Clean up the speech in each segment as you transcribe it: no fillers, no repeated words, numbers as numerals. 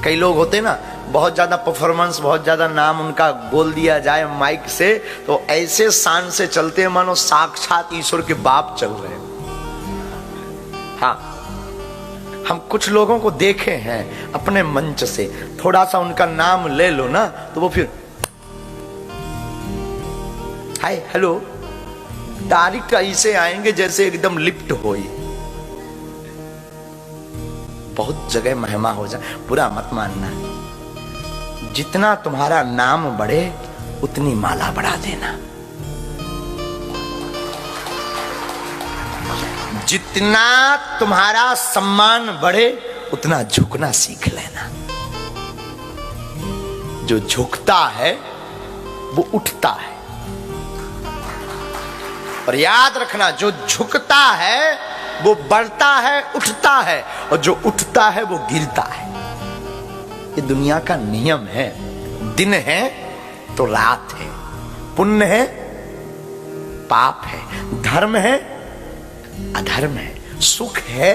कई लोग होते ना, बहुत ज्यादा परफॉर्मेंस, बहुत ज्यादा नाम उनका बोल दिया जाए माइक से तो ऐसे शान से चलते हैं मानो साक्षात ईश्वर के बाप चल रहे हैं। हाँ, हम कुछ लोगों को देखे हैं अपने मंच से, थोड़ा सा उनका नाम ले लो ना तो वो फिर हाय हेलो डायरेक्ट ऐसे आएंगे जैसे एकदम लिफ्ट हो। बहुत जगह महिमा हो जाए, बुरा मत मानना। जितना तुम्हारा नाम बढ़े उतनी माला बढ़ा देना। जितना तुम्हारा सम्मान बढ़े उतना झुकना सीख लेना। जो झुकता है वो उठता है, और याद रखना जो झुकता है वो बढ़ता है, उठता है, और जो उठता है वो गिरता है। ये दुनिया का नियम है। दिन है तो रात है, पुण्य है पाप है, धर्म है अधर्म है, सुख है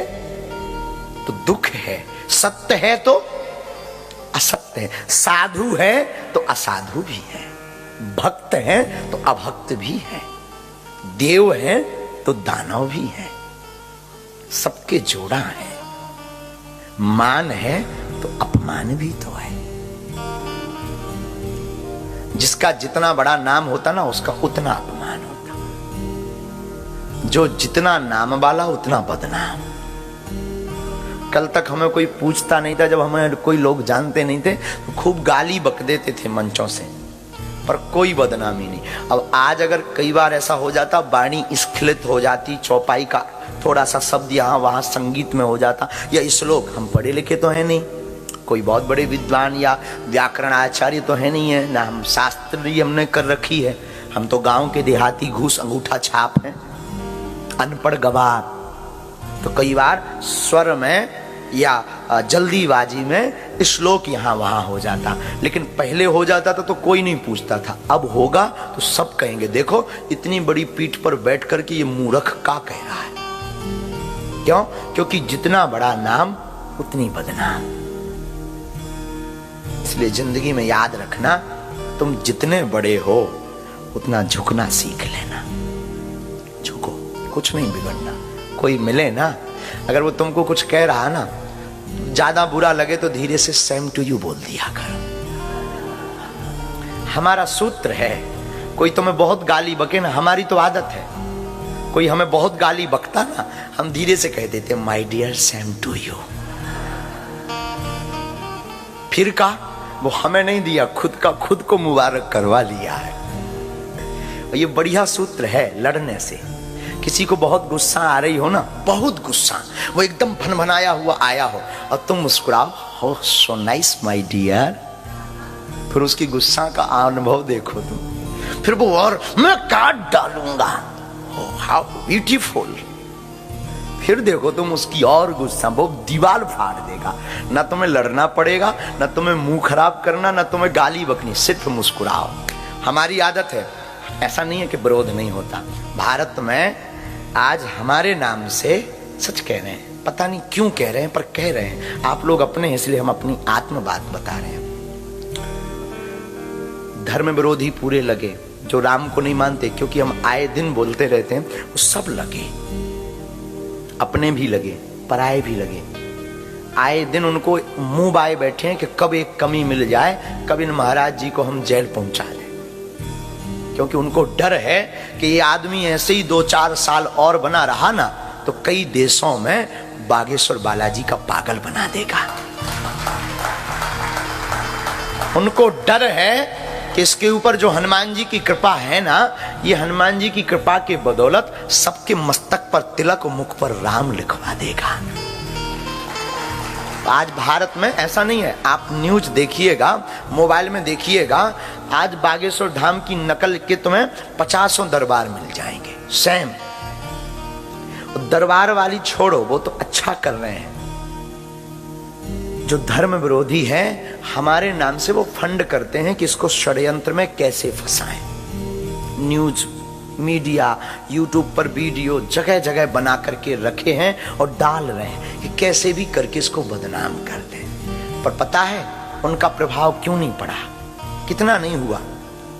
तो दुख है, सत्य है तो असत्य है, साधु है तो असाधु भी है, भक्त है तो अभक्त भी है, देव है तो दानव भी है, सबके जोड़ा है। मान है तो अपमान भी तो है। जिसका जितना बड़ा नाम होता ना उसका उतना अपमान होता। जो जितना नाम वाला उतना बदनाम। कल तक हमें कोई पूछता नहीं था, जब हमें कोई लोग जानते नहीं थे तो खूब गाली बक देते थे मंचों से, पर कोई बदनामी नहीं। अब आज अगर कई बार ऐसा हो जाता, वाणी स्खलित हो जाती, चौपाई का थोड़ा सा शब्द यहाँ वहां संगीत में हो जाता, या श्लोक, हम पढ़े लिखे तो है नहीं, कोई बहुत बड़े विद्वान या व्याकरण आचार्य तो है नहीं है ना, हम शास्त्री हमने कर रखी है, हम तो गांव के देहाती घूस अंगूठा छाप हैं, अनपढ़ गवार। तो कई बार स्वर में या जल्दीबाजी में श्लोक यहाँ वहां हो जाता, लेकिन पहले हो जाता था तो कोई नहीं पूछता था। अब होगा तो सब कहेंगे, देखो इतनी बड़ी पीठ पर बैठ कर के ये मूर्ख का कह रहा है। क्यों? क्योंकि जितना बड़ा नाम उतनी बदनाम। इसलिए जिंदगी में याद रखना, तुम जितने बड़े हो उतना झुकना सीख लेना। झुको, कुछ नहीं बिगड़ना। कोई मिले ना, अगर वो तुमको कुछ कह रहा ना, ज्यादा बुरा लगे तो धीरे से सेम टू यू बोल दिया कर। हमारा सूत्र है, कोई तुम्हें बहुत गाली बके ना, हमारी तो आदत है, कोई हमें बहुत गाली बकता ना, हम धीरे से कह देते my dear same to you. फिर का वो हमें नहीं दिया, खुद का खुद को मुबारक करवा लिया है। और ये बढ़िया सूत्र है लड़ने से। किसी को बहुत गुस्सा आ रही हो ना, बहुत गुस्सा, वो एकदम भनभनाया हुआ आया हो और तुम मुस्कुराओ, हो सो नाइस माय डियर, फिर उसकी गुस्सा का अनुभव देखो तुम, फिर वो और मैं काट डालूंगा, हाउ ब्यूटीफुल, फिर देखो तुम उसकी और गुस्सा, वो दीवार फाड़ देगा। ना तुम्हें लड़ना पड़ेगा, ना तुम्हें मुंह खराब करना, ना तुम्हें गाली बकनी, सिर्फ मुस्कुराओ। हमारी आदत है, ऐसा नहीं है कि विरोध नहीं होता। भारत में आज हमारे नाम से सच कह रहे हैं, पता नहीं क्यों कह रहे हैं पर कह रहे हैं। आप लोग अपने, इसलिए हम अपनी आत्म बात बता रहे हैं। धर्म विरोधी पूरे लगे, जो राम को नहीं मानते, क्योंकि हम आए दिन बोलते रहते हैं, वो सब लगे, अपने भी लगे पराए भी लगे। आए दिन उनको मुंह बाए बैठे हैं कि कब एक कमी मिल जाए, कब इन महाराज जी को हम जेल पहुंचा दें, क्योंकि उनको डर है कि ये आदमी ऐसे ही 2-4 साल और बना रहा ना तो कई देशों में बागेश्वर बालाजी का पागल बना देगा। उनको डर है कि इसके ऊपर जो हनुमान जी की कृपा है ना, ये हनुमान जी की कृपा के बदौलत सबके मस्तक पर तिलक और मुख पर राम लिखवा देगा। आज भारत में ऐसा नहीं है, आप न्यूज देखिएगा, मोबाइल में देखिएगा, आज बागेश्वर धाम की नकल के तुम्हें 50 दरबार मिल जाएंगे सेम। दरबार वाली छोड़ो, वो तो अच्छा कर रहे हैं। जो धर्म विरोधी है, हमारे नाम से वो फंड करते हैं कि इसको षड्यंत्र में कैसे फंसाएं। न्यूज मीडिया, यूट्यूब पर वीडियो जगह जगह बना करके रखे हैं और डाल रहे हैं कि कैसे भी करके इसको बदनाम कर दें। पर पता है उनका प्रभाव क्यों नहीं पड़ा, कितना नहीं हुआ।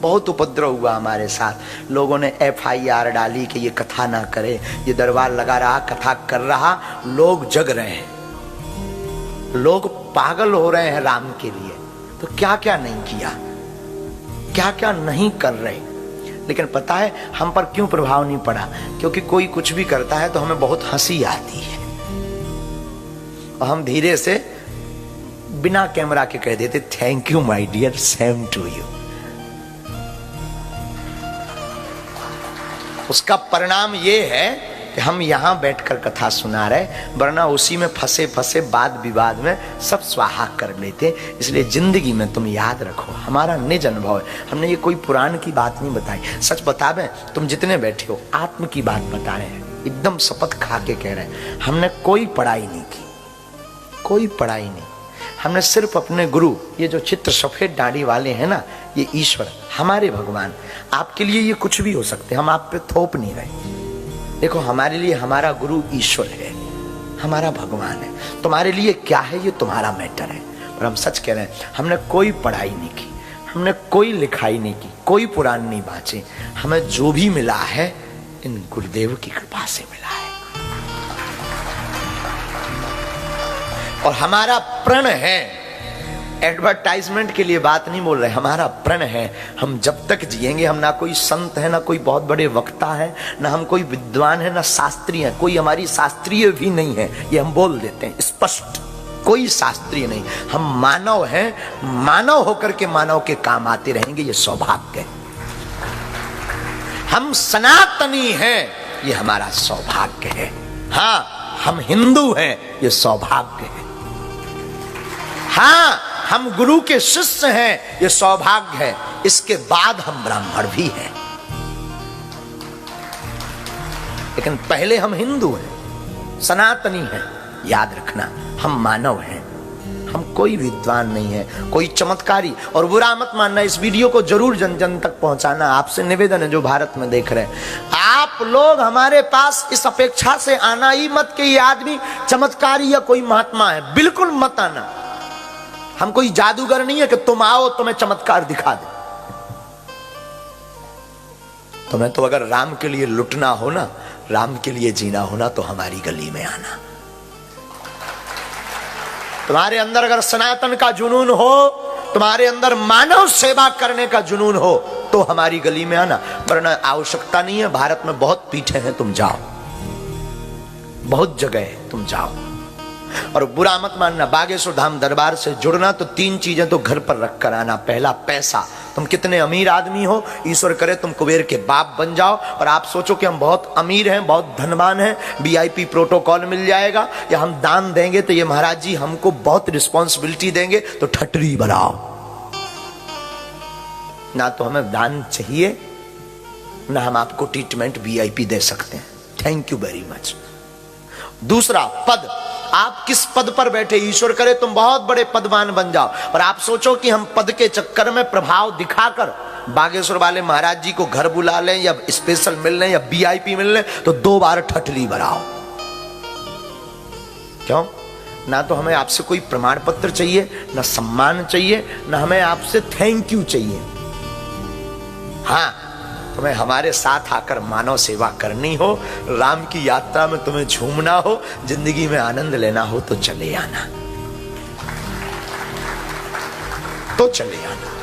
बहुत उपद्रव हुआ हमारे साथ। लोगों ने FIR डाली कि ये कथा ना करे, ये दरबार लगा रहा, कथा कर रहा। लोग जग रहे हैं, लोग पागल हो रहे हैं राम के लिए। तो क्या क्या नहीं किया, क्या क्या नहीं कर रहे। लेकिन पता है हम पर क्यों प्रभाव नहीं पड़ा? क्योंकि कोई कुछ भी करता है तो हमें बहुत हंसी आती है और हम धीरे से बिना कैमरा के कह देते thank you my dear, same to you. उसका परिणाम ये है कि हम यहां बैठकर कथा सुना रहे, वरना उसी में फंसे फंसे वाद विवाद में सब स्वाहा कर लेते। इसलिए जिंदगी में तुम याद रखो, हमारा निज अनुभव है। हमने ये कोई पुराण की बात नहीं बताई। सच बतावे, तुम जितने बैठे हो आत्म की बात बता रहे हैं, एकदम शपथ खा के कह रहे हैं। हमने कोई पढ़ाई नहीं की, कोई पढ़ाई नहीं। हमने सिर्फ अपने गुरु, ये जो चित्र सफेद दाढ़ी वाले हैं ना, ये ईश्वर, हमारे भगवान। आपके लिए ये कुछ भी हो सकते, हम आप पे थोप नहीं रहे। देखो हमारे लिए हमारा गुरु ईश्वर है, हमारा भगवान है। तुम्हारे लिए क्या है ये तुम्हारा मैटर है। पर हम सच कह रहे हैं, हमने कोई पढ़ाई नहीं की, हमने कोई लिखाई नहीं की, कोई पुराण नहीं बांचे। हमें जो भी मिला है इन गुरुदेव की कृपा से मिला है। और हमारा प्रण है, एडवर्टाइजमेंट के लिए बात नहीं बोल रहे, हमारा प्रण है। हम जब तक जिएंगे, हम ना कोई संत है, ना कोई बहुत बड़े वक्ता है, ना हम कोई विद्वान है, ना शास्त्रीय है। कोई हमारी शास्त्रीय भी नहीं है, ये हम बोल देते हैं स्पष्ट। कोई शास्त्रीय नहीं, हम मानव हैं। मानव होकर के मानव के काम आते रहेंगे, ये सौभाग्य है। हम सनातनी हैं, ये हमारा सौभाग्य है। हाँ, हम हिंदू हैं, ये सौभाग्य है। हाँ, हम गुरु के शिष्य हैं, ये सौभाग्य है। इसके बाद हम ब्राह्मण भी हैं, लेकिन पहले हम हिंदू हैं, सनातनी हैं। याद रखना, हम मानव हैं, हम कोई विद्वान नहीं है, कोई चमत्कारी। और बुरा मत मानना, इस वीडियो को जरूर जन जन तक पहुंचाना। आपसे निवेदन है जो भारत में देख रहे हैं, आप लोग हमारे पास इस अपेक्षा से आना ही मत कि ये आदमी चमत्कारी या कोई महात्मा है। बिल्कुल मत आना। हम कोई जादूगर नहीं है कि तुम आओ तुम्हें चमत्कार दिखा दे। तुम्हें तो अगर राम के लिए लुटना हो ना, राम के लिए जीना हो ना, तो हमारी गली में आना। तुम्हारे अंदर अगर सनातन का जुनून हो, तुम्हारे अंदर मानव सेवा करने का जुनून हो, तो हमारी गली में आना। वरना आवश्यकता नहीं है। भारत में बहुत पीठे हैं, तुम जाओ, बहुत जगह है, तुम जाओ। और बुरा मत मानना, बागेश्वर धाम दरबार से जुड़ना तो 3 चीजें तो घर पर रख कर आना। पहला, पैसा। तुम कितने अमीर आदमी हो, ईश्वर करे तुम कुबेर के बाप बन जाओ और आप सोचो कि हम बहुत अमीर हैं, बहुत धनवान हैं, VIP प्रोटोकॉल मिल जाएगा, या हम दान देंगे तो ये महाराज जी हमको बहुत रिस्पॉन्सिबिलिटी देंगे, तो ठटरी बनाओ ना। तो हमें दान चाहिए ना हम आपको ट्रीटमेंट VIP दे सकते हैं। Thank you very much. दूसरा, पद। आप किस पद पर बैठे, ईश्वर करे तुम बहुत बड़े पदवान बन जाओ और आप सोचो कि हम पद के चक्कर में प्रभाव दिखाकर बागेश्वर वाले महाराज जी को घर बुला लें या स्पेशल मिल लें या VIP मिल लें, तो 2 बार ठटली बराओ। क्यों? ना तो हमें आपसे कोई प्रमाण पत्र चाहिए, ना सम्मान चाहिए, ना हमें आपसे थैंक यू चाहिए। हाँ, तुम्हें हमारे साथ आकर मानव सेवा करनी हो, राम की यात्रा में तुम्हें झूमना हो, जिंदगी में आनंद लेना हो, तो चले आना, तो चले आना।